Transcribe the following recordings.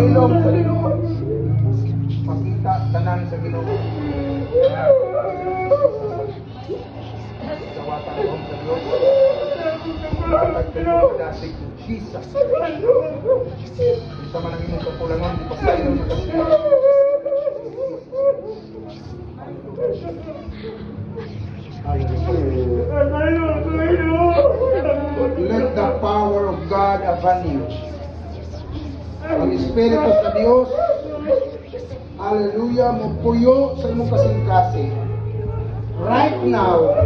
ilong sa Ginoo. Makita tanan sa Ginoo. Sawatan ko sa Diyos. Pagkakadasig ko, Jesus. Isa man ang imong kapulangan, di pa sa iyong makasila. Let the power of God upon you. Ang Espiritu sa Diyos, hallelujah, magpuyo sa imong kasing-kasing. Right now,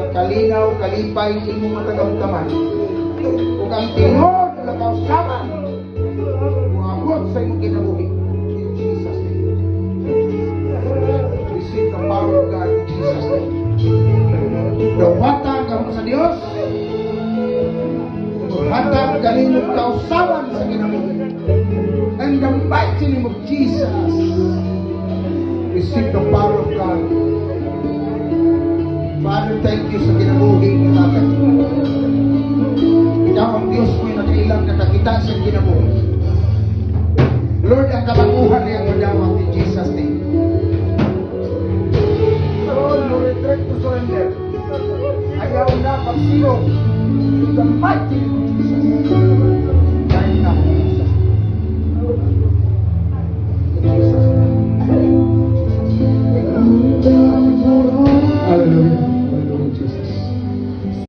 kalinaw, kalipay, imong matagamtaman. Kung ang tingod, nakausaman, buhabot sa imong kinabuhi. In Jesus' name. Receive the power of God in Jesus' name. Dawatan ka mo sa Diyos. Hatag galing kausawan sa kinabuhi. And the mighty name of Jesus. Receive the power of God. Father, thank you sa kinabuhi ng tatay. Ikaw ang Diyos mo'y nakailang nakakita sa kinabuhi. Lord, ang kabaguhan niyang madama.